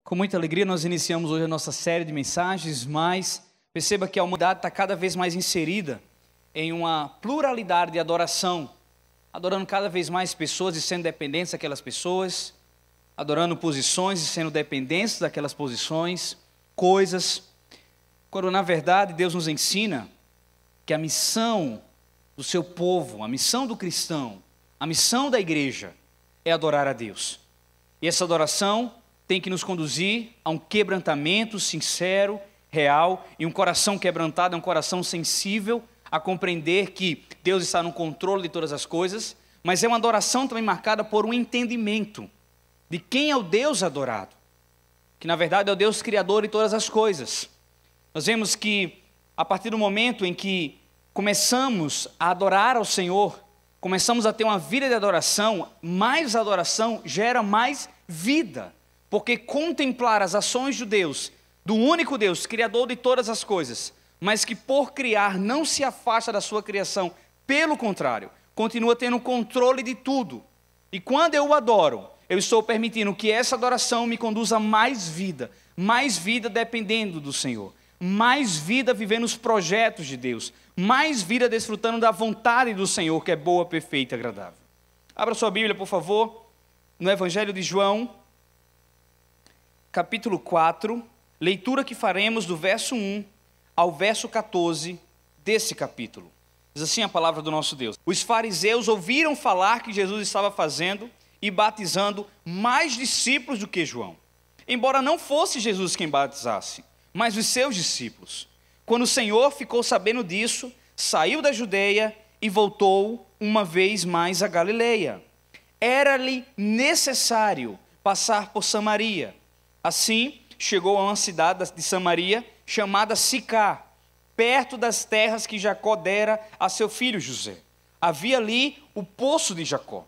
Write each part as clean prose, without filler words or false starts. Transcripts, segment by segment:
Com muita alegria nós iniciamos hoje a nossa série de mensagens, mas perceba que a humanidade está cada vez mais inserida em uma pluralidade de adoração, adorando cada vez mais pessoas e sendo dependentes daquelas pessoas, adorando posições e sendo dependentes daquelas posições, coisas, quando na verdade Deus nos ensina que a missão do seu povo, a missão do cristão, a missão da igreja é adorar a Deus. E essa adoração tem que nos conduzir a um quebrantamento sincero, real, e um coração quebrantado é um coração sensível a compreender que Deus está no controle de todas as coisas, mas é uma adoração também marcada por um entendimento de quem é o Deus adorado, que na verdade é o Deus criador de todas as coisas. Nós vemos que a partir do momento em que começamos a adorar ao Senhor, começamos a ter uma vida de adoração, mais adoração gera mais vida. Porque contemplar as ações de Deus, do único Deus, Criador de todas as coisas, mas que por criar não se afasta da sua criação, pelo contrário, continua tendo controle de tudo. E quando eu o adoro, eu estou permitindo que essa adoração me conduza a mais vida dependendo do Senhor, mais vida vivendo os projetos de Deus, mais vida desfrutando da vontade do Senhor, que é boa, perfeita e agradável. Abra sua Bíblia, por favor, no Evangelho de João, capítulo 4, leitura que faremos do verso 1 ao verso 14 desse capítulo. Diz assim a palavra do nosso Deus: Os fariseus ouviram falar que Jesus estava fazendo e batizando mais discípulos do que João, embora não fosse Jesus quem batizasse, mas os seus discípulos. Quando o Senhor ficou sabendo disso, saiu da Judeia e voltou uma vez mais a Galileia. Era-lhe necessário passar por Samaria. Assim, chegou a uma cidade de Samaria, chamada Sicá, perto das terras que Jacó dera a seu filho José. Havia ali o poço de Jacó.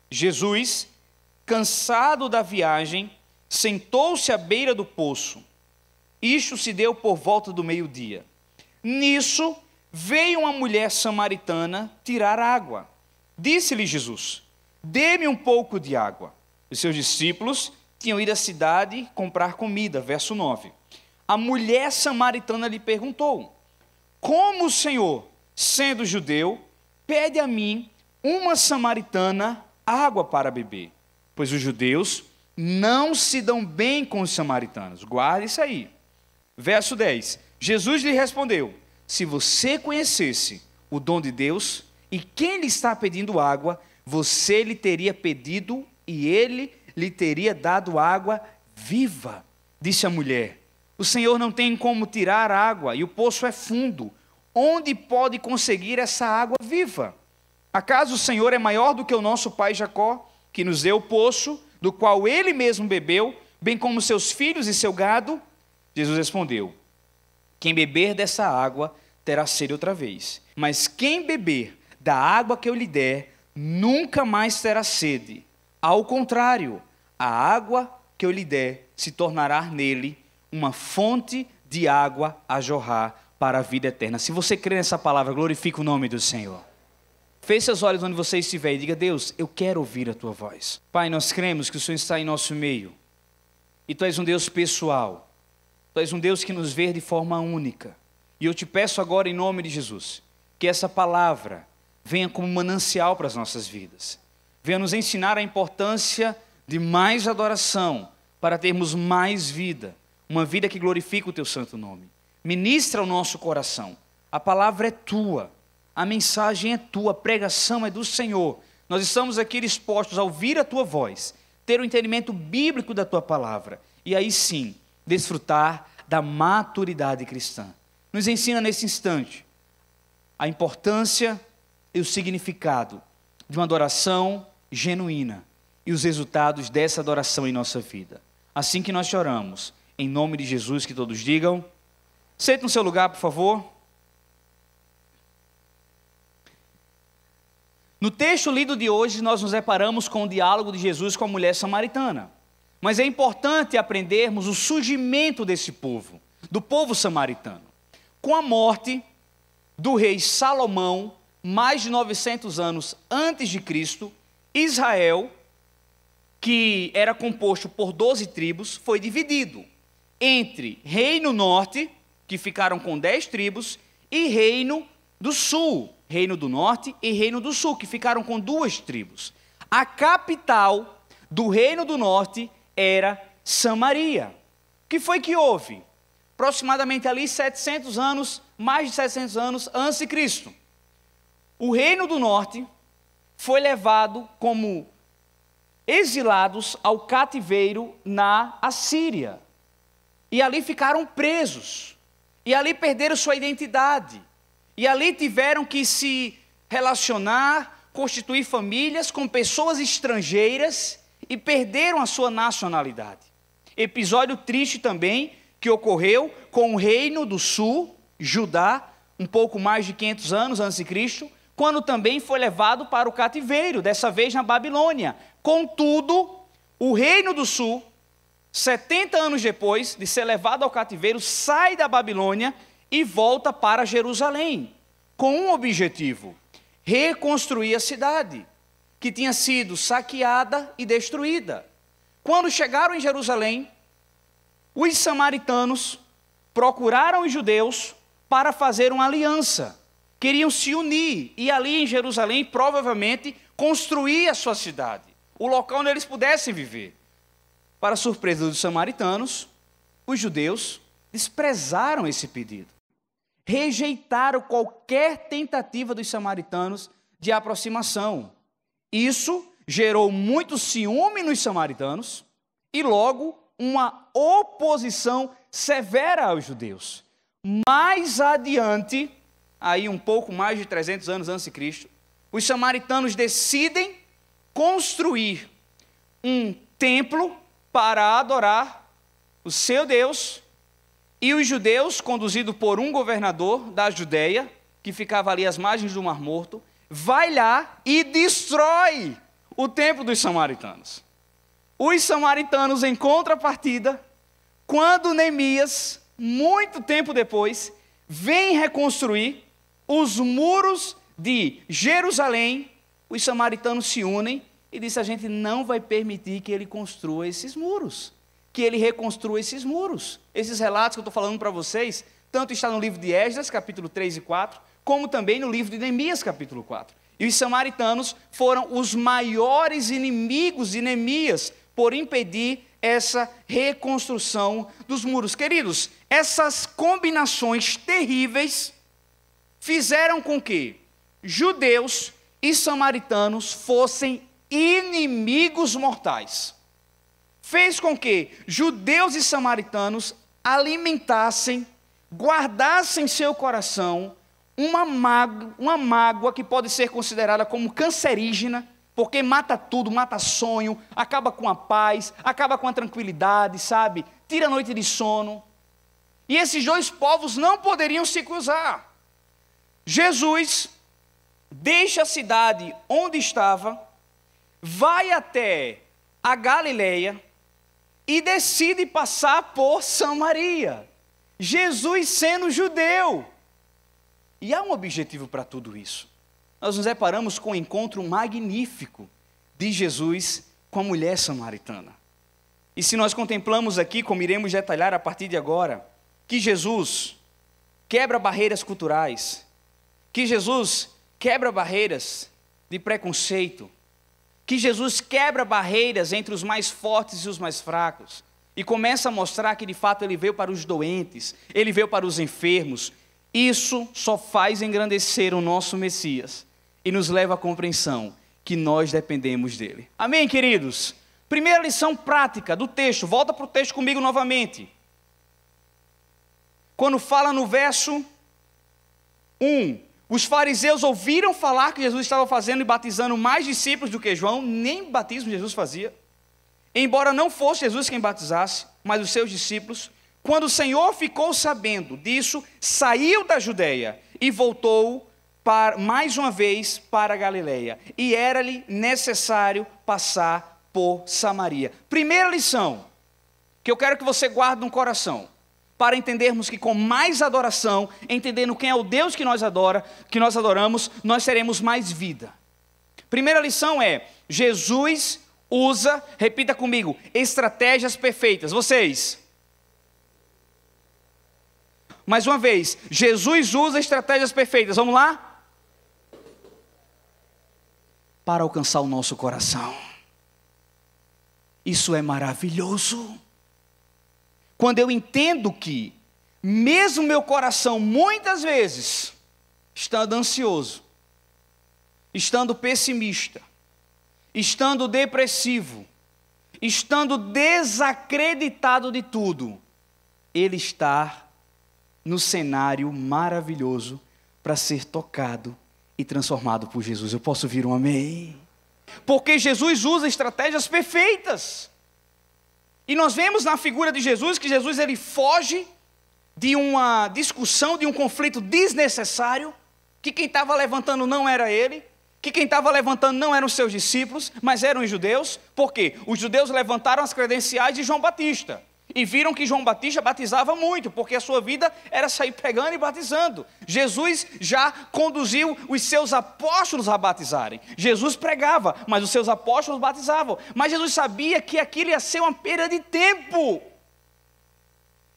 Jesus, cansado da viagem, sentou-se à beira do poço. Isto se deu por volta do meio-dia. Nisso, veio uma mulher samaritana tirar água. Disse-lhe Jesus: Dê-me um pouco de água. Os seus discípulos tinham ido à cidade comprar comida. Verso 9. A mulher samaritana lhe perguntou: Como o Senhor, sendo judeu, pede a mim, uma samaritana, água para beber? Pois os judeus não se dão bem com os samaritanos. Guarde isso aí. Verso 10. Jesus lhe respondeu: Se você conhecesse o dom de Deus e quem lhe está pedindo água, você lhe teria pedido e ele lhe teria dado água viva. Disse a mulher: O Senhor não tem como tirar água e o poço é fundo. Onde pode conseguir essa água viva? Acaso o Senhor é maior do que o nosso pai Jacó, que nos deu o poço, do qual ele mesmo bebeu, bem como seus filhos e seu gado? Jesus respondeu: Quem beber dessa água terá sede outra vez. Mas quem beber da água que eu lhe der, nunca mais terá sede. Ao contrário, a água que eu lhe der se tornará nele uma fonte de água a jorrar para a vida eterna. Se você crê nessa palavra, glorifique o nome do Senhor. Feche seus olhos onde você estiver e diga: Deus, eu quero ouvir a tua voz. Pai, nós cremos que o Senhor está em nosso meio. E tu és um Deus pessoal. Tu és um Deus que nos vê de forma única. E eu te peço agora, em nome de Jesus, que essa palavra venha como manancial para as nossas vidas. Venha nos ensinar a importância de mais adoração para termos mais vida. Uma vida que glorifica o teu santo nome. Ministra o nosso coração. A palavra é tua. A mensagem é tua. A pregação é do Senhor. Nós estamos aqui dispostos a ouvir a tua voz, ter o entendimento bíblico da tua palavra e aí sim desfrutar da maturidade cristã. Nos ensina nesse instante a importância e o significado de uma adoração genuína e os resultados dessa adoração em nossa vida. Assim que nós choramos, em nome de Jesus, que todos digam. Sente no seu lugar, por favor. No texto lido de hoje, nós nos deparamos com o diálogo de Jesus com a mulher samaritana. Mas é importante aprendermos o surgimento desse povo, do povo samaritano. Com a morte do rei Salomão, mais de 900 anos antes de Cristo, Israel que era composto por 12 tribos, foi dividido entre Reino Norte, que ficaram com 10 tribos, e Reino do Sul, Reino do Norte e Reino do Sul, que ficaram com 2 tribos. A capital do Reino do Norte era Samaria. O que foi que houve? Aproximadamente ali 700 anos, mais de 700 anos antes de Cristo. O Reino do Norte foi levado como exilados ao cativeiro na Assíria. E ali ficaram presos. E ali perderam sua identidade. E ali tiveram que se relacionar, constituir famílias com pessoas estrangeiras e perderam a sua nacionalidade. Episódio triste também que ocorreu com o Reino do Sul, Judá, um pouco mais de 500 anos antes de Cristo, quando também foi levado para o cativeiro, dessa vez na Babilônia. Contudo, o Reino do Sul, 70 anos depois de ser levado ao cativeiro, sai da Babilônia e volta para Jerusalém, com um objetivo: reconstruir a cidade, que tinha sido saqueada e destruída. Quando chegaram em Jerusalém, os samaritanos procuraram os judeus para fazer uma aliança. Queriam se unir e ali em Jerusalém, provavelmente, construir a sua cidade, o local onde eles pudessem viver. Para surpresa dos samaritanos, os judeus desprezaram esse pedido. Rejeitaram qualquer tentativa dos samaritanos de aproximação. Isso gerou muito ciúme nos samaritanos e logo uma oposição severa aos judeus. Mais adiante, aí um pouco mais de 300 anos antes de Cristo, os samaritanos decidem construir um templo para adorar o seu Deus, e os judeus, conduzidos por um governador da Judeia, que ficava ali às margens do Mar Morto, vai lá e destrói o templo dos samaritanos. Os samaritanos, em contrapartida, quando Neemias, muito tempo depois, vem reconstruir os muros de Jerusalém, os samaritanos se unem e dizem: a gente não vai permitir que ele construa esses muros, que ele reconstrua esses muros. Esses relatos que eu estou falando para vocês, tanto está no livro de Esdras, capítulo 3 e 4, como também no livro de Neemias, capítulo 4. E os samaritanos foram os maiores inimigos de Neemias por impedir essa reconstrução dos muros. Queridos, essas combinações terríveis fizeram com que judeus e samaritanos fossem inimigos mortais. Fez com que judeus e samaritanos alimentassem, guardassem em seu coração uma mágoa que pode ser considerada como cancerígena, porque mata tudo, mata sonho, acaba com a paz, acaba com a tranquilidade, sabe? Tira a noite de sono. E esses dois povos não poderiam se cruzar. Jesus deixa a cidade onde estava, vai até a Galileia e decide passar por Samaria. Jesus sendo judeu. E há um objetivo para tudo isso. Nós nos deparamos com um encontro magnífico de Jesus com a mulher samaritana. E se nós contemplamos aqui, como iremos detalhar a partir de agora, que Jesus quebra barreiras culturais, que Jesus quebra barreiras de preconceito, que Jesus quebra barreiras entre os mais fortes e os mais fracos, e começa a mostrar que de fato ele veio para os doentes, ele veio para os enfermos. Isso só faz engrandecer o nosso Messias e nos leva à compreensão que nós dependemos dele. Amém, queridos? Primeira lição prática do texto, volta para o texto comigo novamente. Quando fala no verso 1, os fariseus ouviram falar que Jesus estava fazendo e batizando mais discípulos do que João, nem batismo Jesus fazia. Embora não fosse Jesus quem batizasse, mas os seus discípulos. Quando o Senhor ficou sabendo disso, saiu da Judeia e voltou mais uma vez para a Galileia. E era-lhe necessário passar por Samaria. Primeira lição que eu quero que você guarde no coração, para entendermos que com mais adoração, entendendo quem é o Deus que nós adoramos, nós teremos mais vida. Primeira lição é: Jesus usa, repita comigo, estratégias perfeitas. Vocês. Mais uma vez, Jesus usa estratégias perfeitas. Vamos lá? Para alcançar o nosso coração. Isso é maravilhoso. Quando eu entendo que, mesmo meu coração, muitas vezes, estando ansioso, estando pessimista, estando depressivo, estando desacreditado de tudo, ele está no cenário maravilhoso para ser tocado e transformado por Jesus. Eu posso ouvir um amém? Porque Jesus usa estratégias perfeitas. E nós vemos na figura de Jesus que Jesus ele foge de uma discussão, de um conflito desnecessário, que quem estava levantando não era ele, que quem estava levantando não eram os seus discípulos, mas eram os judeus. Por quê? Os judeus levantaram as credenciais de João Batista e viram que João Batista batizava muito, porque a sua vida era sair pregando e batizando. Jesus já conduziu os seus apóstolos a batizarem. Jesus pregava, mas os seus apóstolos batizavam. Mas Jesus sabia que aquilo ia ser uma perda de tempo.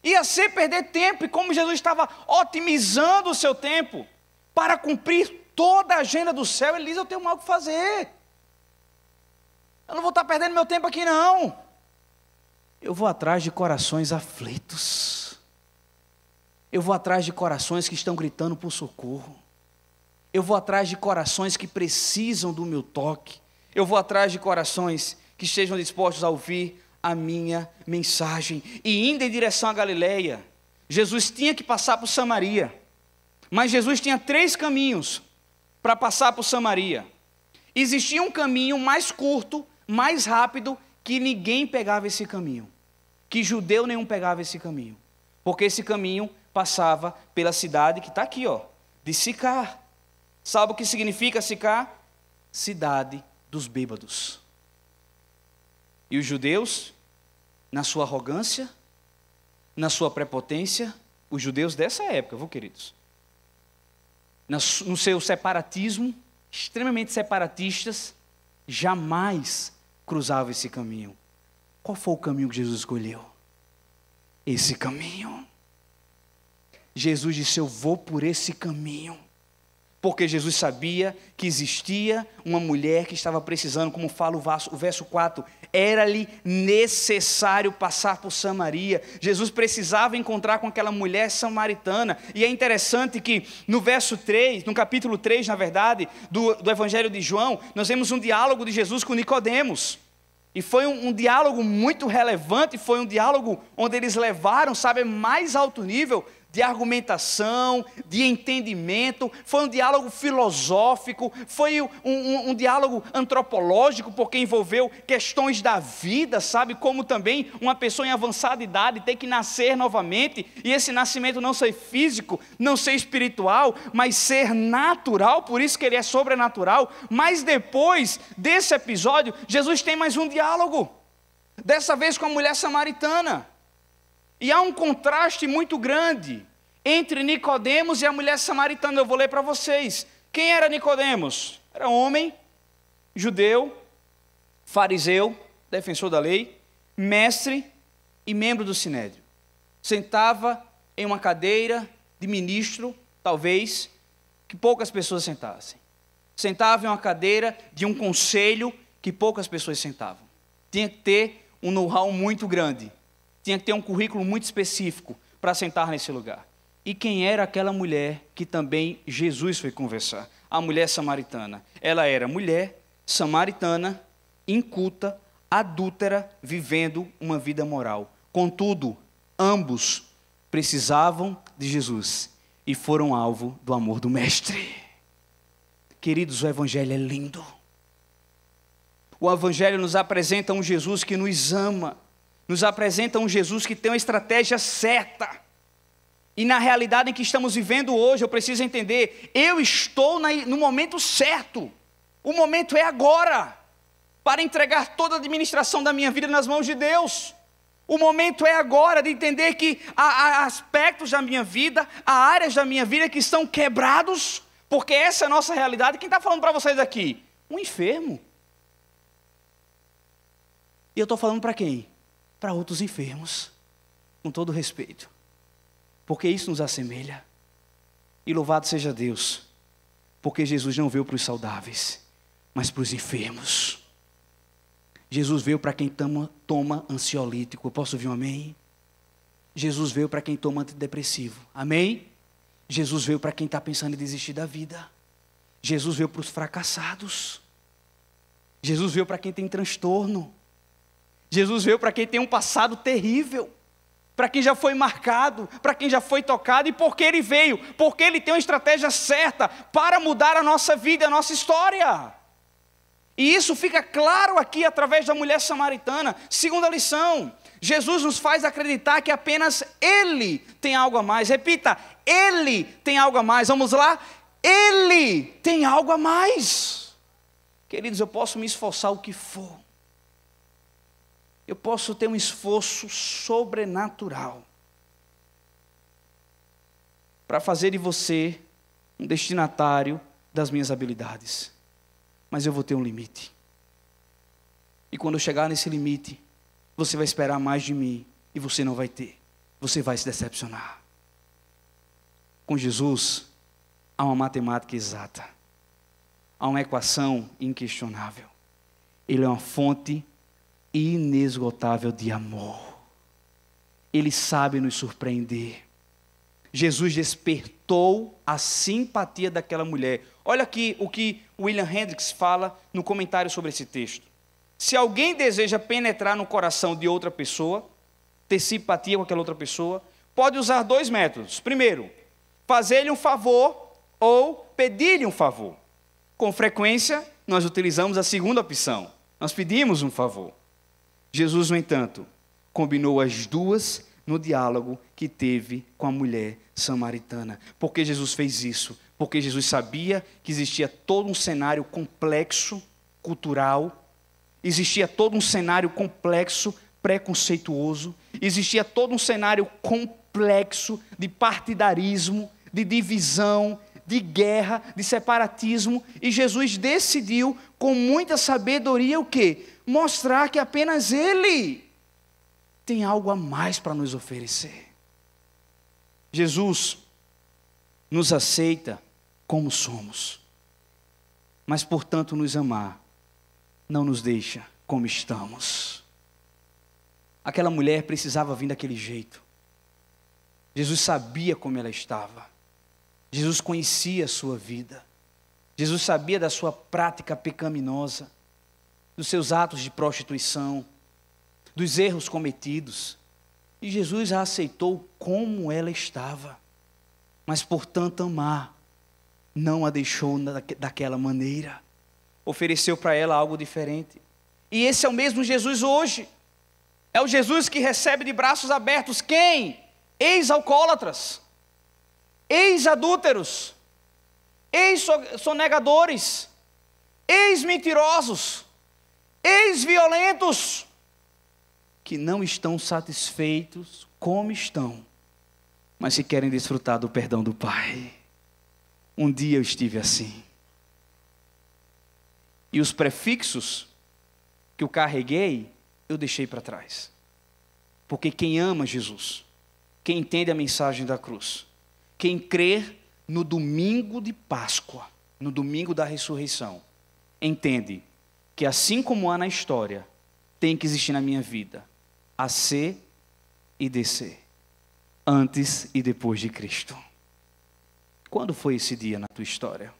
Ia ser perder tempo, e como Jesus estava otimizando o seu tempo para cumprir toda a agenda do céu, ele diz: eu tenho algo que fazer. Eu não vou estar perdendo meu tempo aqui não. Eu vou atrás de corações aflitos. Eu vou atrás de corações que estão gritando por socorro. Eu vou atrás de corações que precisam do meu toque. Eu vou atrás de corações que estejam dispostos a ouvir a minha mensagem. E indo em direção a Galileia, Jesus tinha que passar por Samaria. Mas Jesus tinha 3 caminhos para passar por Samaria. Existia um caminho mais curto, mais rápido, que ninguém pegava esse caminho, que judeu nenhum pegava esse caminho, porque esse caminho passava pela cidade que está aqui, de Sicar. Sabe o que significa Sicar? Cidade dos bêbados. E os judeus, na sua arrogância, na sua prepotência, os judeus dessa época, queridos, no seu separatismo, extremamente separatistas, jamais cruzava esse caminho. Qual foi o caminho que Jesus escolheu? Esse caminho. Jesus disse: eu vou por esse caminho. Porque Jesus sabia que existia uma mulher que estava precisando, como fala o verso 4, era-lhe necessário passar por Samaria. Jesus precisava encontrar com aquela mulher samaritana. E é interessante que no verso 3, no capítulo 3, na verdade, do Evangelho de João, nós vemos um diálogo de Jesus com Nicodemos. E foi um diálogo muito relevante, foi um diálogo onde eles levaram, mais alto nível de argumentação, de entendimento. Foi um diálogo filosófico, foi um diálogo antropológico, porque envolveu questões da vida, como também uma pessoa em avançada idade tem que nascer novamente, e esse nascimento não ser físico, não ser espiritual, mas ser natural, por isso que ele é sobrenatural. Mas depois desse episódio, Jesus tem mais um diálogo, dessa vez com a mulher samaritana. E há um contraste muito grande entre Nicodemos e a mulher samaritana. Eu vou ler para vocês. Quem era Nicodemos? Era homem, judeu, fariseu, defensor da lei, mestre e membro do Sinédrio. Sentava em uma cadeira de ministro, talvez, que poucas pessoas sentassem. Sentava em uma cadeira de um conselho que poucas pessoas sentavam. Tinha que ter um know-how muito grande. Tinha que ter um currículo muito específico para sentar nesse lugar. E quem era aquela mulher que também Jesus foi conversar? A mulher samaritana. Ela era mulher samaritana, inculta, adúltera, vivendo uma vida moral. Contudo, ambos precisavam de Jesus e foram alvo do amor do Mestre. Queridos, o Evangelho é lindo. O Evangelho nos apresenta um Jesus que nos ama, nos apresenta um Jesus que tem uma estratégia certa. E na realidade em que estamos vivendo hoje, eu preciso entender, eu estou no momento certo. O momento é agora, para entregar toda a administração da minha vida nas mãos de Deus. O momento é agora de entender que há aspectos da minha vida, há áreas da minha vida que estão quebrados, porque essa é a nossa realidade. Quem está falando para vocês aqui? Um enfermo. E eu estou falando para quem? Para outros enfermos, com todo respeito, porque isso nos assemelha. E louvado seja Deus, porque Jesus não veio para os saudáveis, mas para os enfermos. Jesus veio para quem toma ansiolítico. Eu posso ouvir um amém? Jesus veio para quem toma antidepressivo. Amém? Jesus veio para quem está pensando em desistir da vida. Jesus veio para os fracassados. Jesus veio para quem tem transtorno. Jesus veio para quem tem um passado terrível, para quem já foi marcado, para quem já foi tocado. E por que Ele veio? Porque Ele tem uma estratégia certa para mudar a nossa vida, a nossa história. E isso fica claro aqui através da mulher samaritana. Segunda lição, Jesus nos faz acreditar que apenas Ele tem algo a mais. Repita, Ele tem algo a mais. Vamos lá? Ele tem algo a mais. Queridos, eu posso me esforçar o que for. Eu posso ter um esforço sobrenatural para fazer de você um destinatário das minhas habilidades. Mas eu vou ter um limite. E quando eu chegar nesse limite, você vai esperar mais de mim e você não vai ter. Você vai se decepcionar. Com Jesus, há uma matemática exata. Há uma equação inquestionável. Ele é uma fonte inesgotável de amor. Ele sabe nos surpreender. Jesus despertou a simpatia daquela mulher. Olha aqui o que William Hendricks fala no comentário sobre esse texto. Se alguém deseja penetrar no coração de outra pessoa, ter simpatia com aquela outra pessoa, pode usar 2 métodos. Primeiro, fazer-lhe um favor ou pedir-lhe um favor. Com frequência, nós utilizamos a segunda opção. Nós pedimos um favor. Jesus, no entanto, combinou as duas no diálogo que teve com a mulher samaritana. Por que Jesus fez isso? Porque Jesus sabia que existia todo um cenário complexo, cultural, existia todo um cenário complexo, preconceituoso, existia todo um cenário complexo de partidarismo, de divisão, de guerra, de separatismo, e Jesus decidiu, com muita sabedoria, o quê? Mostrar que apenas Ele tem algo a mais para nos oferecer. Jesus nos aceita como somos, mas por tanto nos amar, não nos deixa como estamos. Aquela mulher precisava vir daquele jeito. Jesus sabia como ela estava. Jesus conhecia a sua vida. Jesus sabia da sua prática pecaminosa, dos seus atos de prostituição, dos erros cometidos. E Jesus a aceitou como ela estava. Mas por tanto amar, não a deixou daquela maneira. Ofereceu para ela algo diferente. E esse é o mesmo Jesus hoje. É o Jesus que recebe de braços abertos quem? Ex-alcoólatras, ex-adúlteros, ex-sonegadores, ex-mentirosos, ex-violentos, que não estão satisfeitos como estão, mas que querem desfrutar do perdão do Pai. Um dia eu estive assim. E os prefixos que eu carreguei, eu deixei para trás. Porque quem ama Jesus, quem entende a mensagem da cruz, quem crê no domingo de Páscoa, no domingo da ressurreição, entende que assim como há na história, tem que existir na minha vida a C e DC, antes e depois de Cristo. Quando foi esse dia na tua história?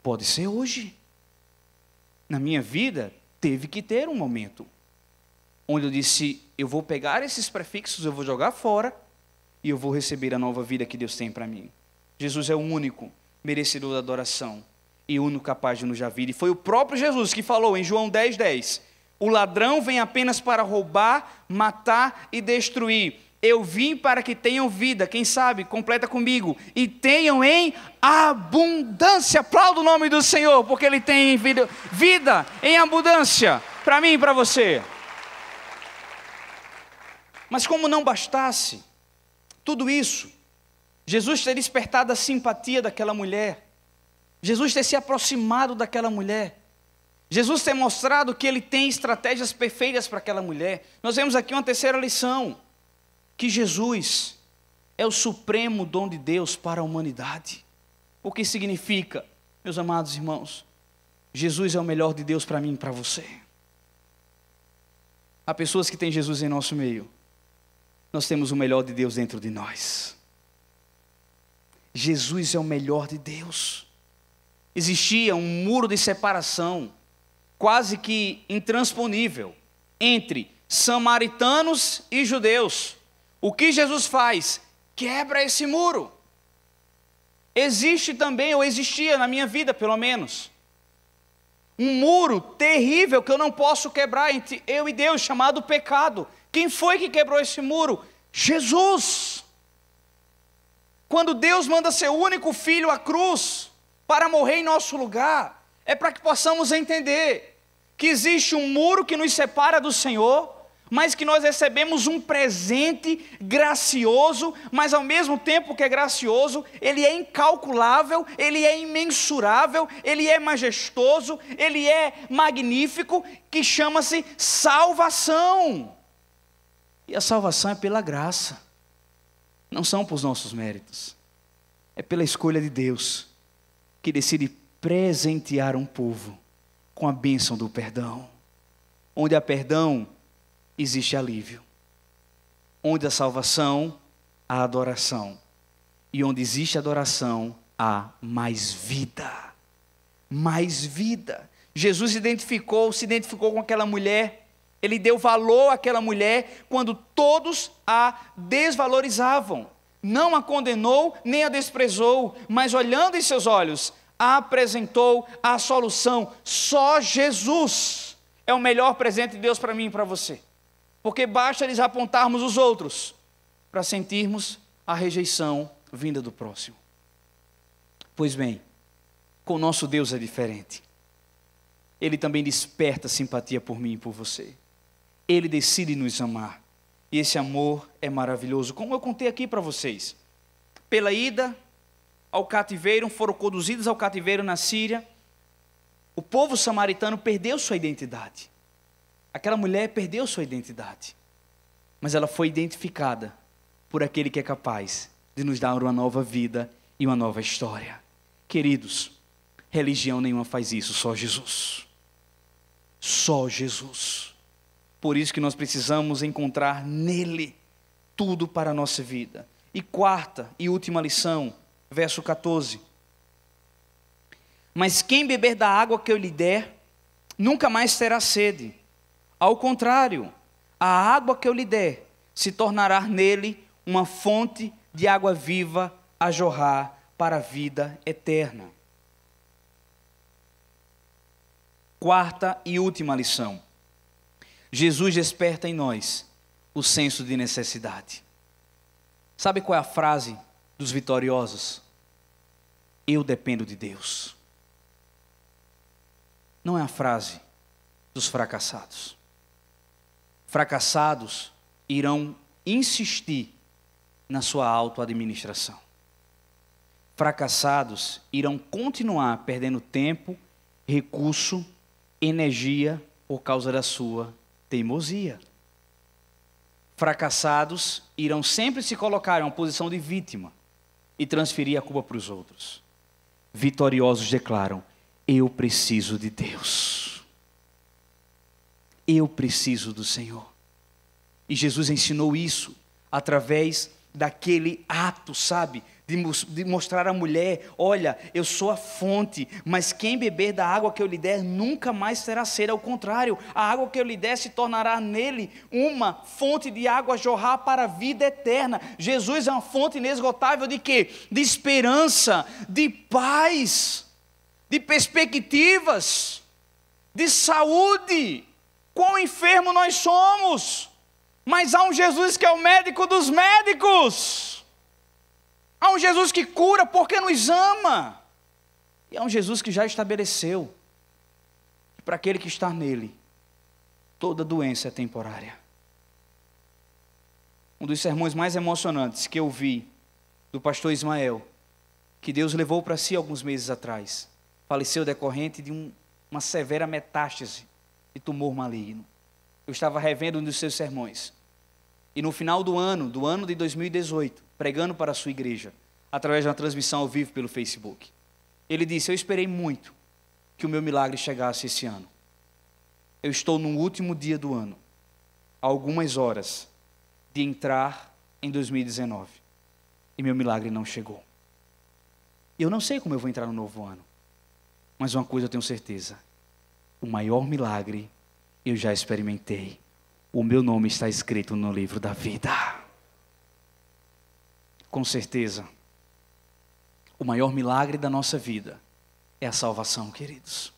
Pode ser hoje. Na minha vida, teve que ter um momento onde eu disse, eu vou pegar esses prefixos, eu vou jogar fora e eu vou receber a nova vida que Deus tem para mim. Jesus é o único merecedor da adoração e o único capaz de nos dar vida. E foi o próprio Jesus que falou em João 10:10, o ladrão vem apenas para roubar, matar e destruir. Eu vim para que tenham vida, quem sabe, completa comigo, e tenham em abundância. Aplauda o nome do Senhor, porque Ele tem vida em abundância, para mim e para você. Mas como não bastasse tudo isso, Jesus ter despertado a simpatia daquela mulher, Jesus ter se aproximado daquela mulher, Jesus tem mostrado que ele tem estratégias perfeitas para aquela mulher. Nós vemos aqui uma terceira lição, que Jesus é o supremo dom de Deus para a humanidade. O que significa, meus amados irmãos? Jesus é o melhor de Deus para mim e para você. Há pessoas que têm Jesus em nosso meio. Nós temos o melhor de Deus dentro de nós. Jesus é o melhor de Deus. Existia um muro de separação, quase que intransponível, entre samaritanos e judeus. O que Jesus faz? Quebra esse muro. Existe também, ou existia na minha vida pelo menos, um muro terrível que eu não posso quebrar entre eu e Deus, chamado pecado. Quem foi que quebrou esse muro? Jesus. Quando Deus manda seu único filho à cruz para morrer em nosso lugar, é para que possamos entender que existe um muro que nos separa do Senhor, mas que nós recebemos um presente gracioso, mas ao mesmo tempo que é gracioso, ele é incalculável, ele é imensurável, ele é majestoso, ele é magnífico, que chama-se salvação. E a salvação é pela graça, não são por nossos méritos, é pela escolha de Deus, que decide presentear um povo com a bênção do perdão. Onde há perdão, existe alívio. Onde há salvação, há adoração. E onde existe adoração, há mais vida. Mais vida. Jesus se identificou com aquela mulher. Ele deu valor àquela mulher quando todos a desvalorizavam. Não a condenou, nem a desprezou, mas olhando em seus olhos, a apresentou a solução. Só Jesus é o melhor presente de Deus para mim e para você. Porque basta lhes apontarmos os outros para sentirmos a rejeição vinda do próximo. Pois bem, com o nosso Deus é diferente. Ele também desperta simpatia por mim e por você. Ele decide nos amar. E esse amor é maravilhoso. Como eu contei aqui para vocês. Pela ida ao cativeiro, foram conduzidos ao cativeiro na Síria. O povo samaritano perdeu sua identidade. Aquela mulher perdeu sua identidade. Mas ela foi identificada por aquele que é capaz de nos dar uma nova vida e uma nova história. Queridos, religião nenhuma faz isso, só Jesus. Só Jesus. Por isso que nós precisamos encontrar nele tudo para a nossa vida. E quarta e última lição, verso 14. Mas quem beber da água que eu lhe der, nunca mais terá sede. Ao contrário, a água que eu lhe der se tornará nele uma fonte de água viva a jorrar para a vida eterna. Quarta e última lição. Jesus desperta em nós o senso de necessidade. Sabe qual é a frase dos vitoriosos? Eu dependo de Deus. Não é a frase dos fracassados. Fracassados irão insistir na sua autoadministração. Fracassados irão continuar perdendo tempo, recurso, energia por causa da sua teimosia. Fracassados irão sempre se colocar em uma posição de vítima e transferir a culpa para os outros. Vitoriosos declaram: eu preciso de Deus. Eu preciso do Senhor. E Jesus ensinou isso através daquele ato, sabe? De mostrar à mulher: olha, eu sou a fonte, mas quem beber da água que eu lhe der nunca mais terá sede. Ao contrário, a água que eu lhe der se tornará nele uma fonte de água a jorrar para a vida eterna. Jesus é uma fonte inesgotável de quê? De esperança, de paz, de perspectivas, de saúde. Quão enfermo nós somos, mas há um Jesus que é o médico dos médicos. Há um Jesus que cura porque nos ama. E há um Jesus que já estabeleceu que para aquele que está nele, toda doença é temporária. Um dos sermões mais emocionantes que eu vi do pastor Ismael, que Deus levou para si alguns meses atrás, faleceu decorrente de um uma severa metástase de tumor maligno. Eu estava revendo um dos seus sermões. E no final do ano de 2018, pregando para a sua igreja, através de uma transmissão ao vivo pelo Facebook, ele disse: eu esperei muito que o meu milagre chegasse esse ano. Eu estou no último dia do ano, a algumas horas de entrar em 2019, e meu milagre não chegou. Eu não sei como eu vou entrar no novo ano, mas uma coisa eu tenho certeza: o maior milagre eu já experimentei. O meu nome está escrito no livro da vida. Com certeza, o maior milagre da nossa vida é a salvação, queridos.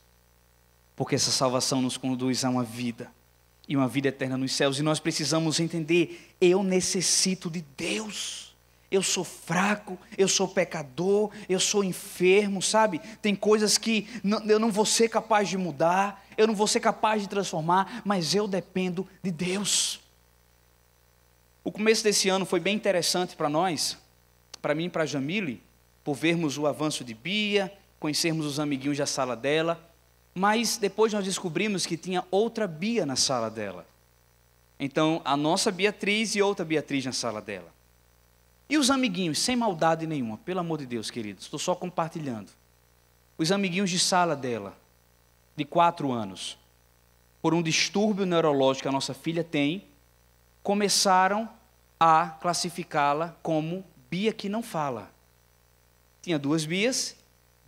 Porque essa salvação nos conduz a uma vida, e uma vida eterna nos céus. E nós precisamos entender: eu necessito de Deus. Eu sou fraco, eu sou pecador, eu sou enfermo, sabe? Tem coisas que eu não vou ser capaz de mudar, eu não vou ser capaz de transformar, mas eu dependo de Deus. O começo desse ano foi bem interessante para nós, para mim e para a Jamile, por vermos o avanço de Bia, conhecermos os amiguinhos da sala dela, mas depois nós descobrimos que tinha outra Bia na sala dela. Então, a nossa Beatriz e outra Beatriz na sala dela. E os amiguinhos, sem maldade nenhuma, pelo amor de Deus, queridos, estou só compartilhando. Os amiguinhos de sala dela, de 4 anos, por um distúrbio neurológico que a nossa filha tem, começaram a classificá-la como Bia que não fala. Tinha 2 Bias,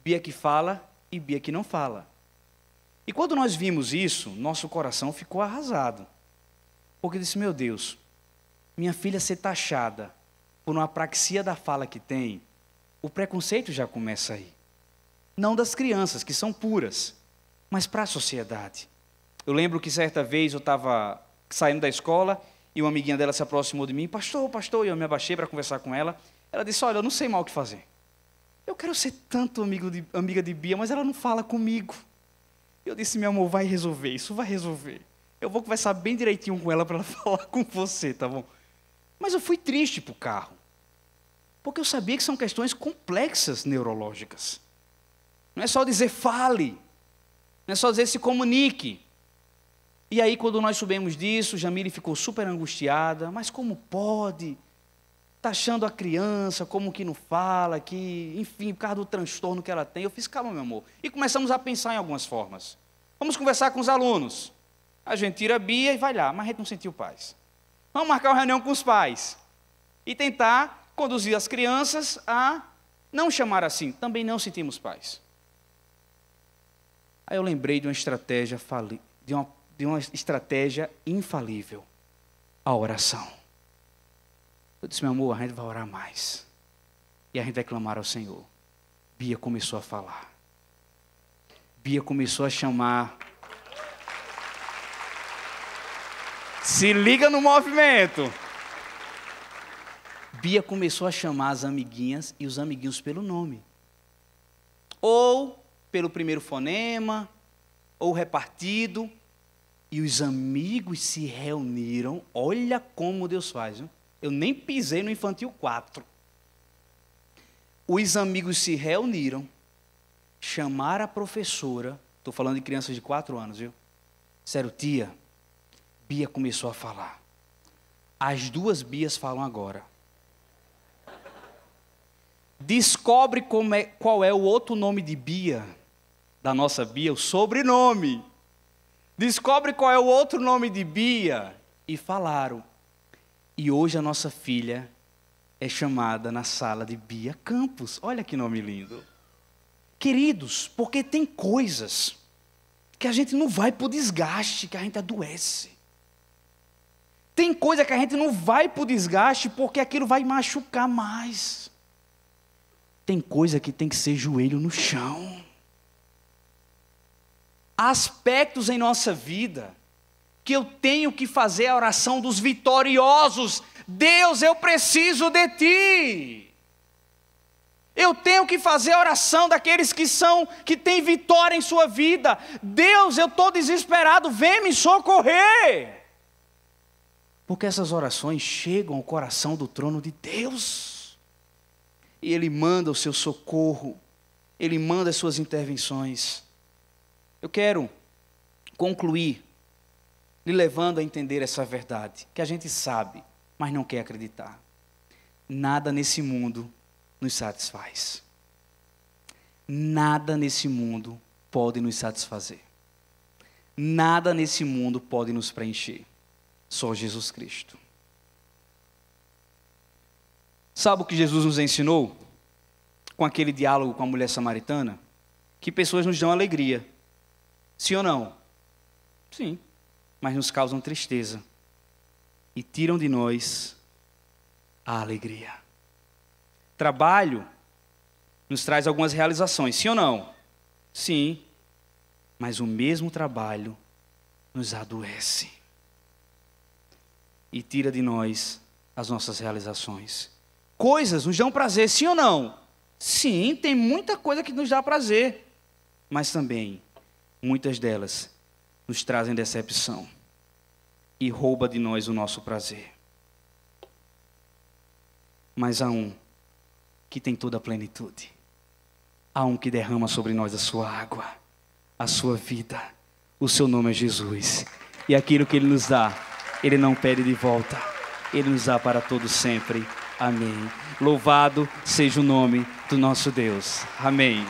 Bia que fala e Bia que não fala. E quando nós vimos isso, nosso coração ficou arrasado. Porque disse: meu Deus, minha filha ser taxada por uma apraxia da fala que tem, o preconceito já começa aí. Não das crianças, que são puras, mas para a sociedade. Eu lembro que certa vez eu estava saindo da escola e uma amiguinha dela se aproximou de mim: pastor, e eu me abaixei para conversar com ela. Ela disse: olha, eu não sei mal o que fazer. Eu quero ser tanto amiga de Bia, mas ela não fala comigo. Eu disse: meu amor, vai resolver, isso vai resolver. Eu vou conversar bem direitinho com ela para ela falar com você, tá bom? Mas eu fui triste para o carro, porque eu sabia que são questões complexas neurológicas. Não é só dizer fale, não é só dizer se comunique. E aí, quando nós soubemos disso, Jamile ficou super angustiada. Mas como pode? Taxando a criança como que não fala, que, enfim, por causa do transtorno que ela tem. Eu fiz: calma, meu amor. E começamos a pensar em algumas formas. Vamos conversar com os alunos. A gente tira a Bia e vai lá, mas a gente não sentiu paz. Vamos marcar uma reunião com os pais e tentar conduzir as crianças a não chamar assim. Também não sentimos paz. Aí eu lembrei de uma estratégia de uma estratégia infalível: a oração. Eu disse: meu amor, a gente vai orar mais. E a gente vai clamar ao Senhor. Bia começou a falar. Bia começou a chamar. Se liga no movimento. Bia começou a chamar as amiguinhas e os amiguinhos pelo nome. Ou pelo primeiro fonema, ou repartido. E os amigos se reuniram. Olha como Deus faz, viu? Eu nem pisei no infantil 4. Os amigos se reuniram, chamaram a professora. Estou falando de crianças de 4 anos, viu? Disseram: tia, Bia começou a falar. As 2 Bias falam agora. Descobre qual é o outro nome de Bia, da nossa Bia, o sobrenome. Descobre qual é o outro nome de Bia. E falaram. E hoje a nossa filha é chamada na sala de Bia Campos. Olha que nome lindo. Queridos, porque tem coisas que a gente não vai por desgaste, que a gente adoece. Tem coisa que a gente não vai por desgaste porque aquilo vai machucar mais. Tem coisa que tem que ser joelho no chão. Há aspectos em nossa vida que eu tenho que fazer a oração dos vitoriosos. Deus, eu preciso de Ti. Eu tenho que fazer a oração daqueles que têm vitória em sua vida. Deus, eu estou desesperado, vem me socorrer. Porque essas orações chegam ao coração do trono de Deus. E Ele manda o seu socorro. Ele manda as suas intervenções. Eu quero concluir lhe levando a entender essa verdade, que a gente sabe, mas não quer acreditar. Nada nesse mundo nos satisfaz. Nada nesse mundo pode nos satisfazer. Nada nesse mundo pode nos preencher. Só Jesus Cristo. Sabe o que Jesus nos ensinou? Com aquele diálogo com a mulher samaritana? Que pessoas nos dão alegria. Sim ou não? Sim. Mas nos causam tristeza. E tiram de nós a alegria. Trabalho nos traz algumas realizações. Sim ou não? Sim. Mas o mesmo trabalho nos adoece. E tira de nós as nossas realizações. Coisas nos dão prazer, sim ou não? Sim, tem muita coisa que nos dá prazer. Mas também, muitas delas nos trazem decepção. E rouba de nós o nosso prazer. Mas há um que tem toda a plenitude. Há um que derrama sobre nós a sua água, a sua vida. O seu nome é Jesus. E aquilo que Ele nos dá, Ele não pede de volta. Ele nos dá para todo sempre. Amém. Louvado seja o nome do nosso Deus. Amém.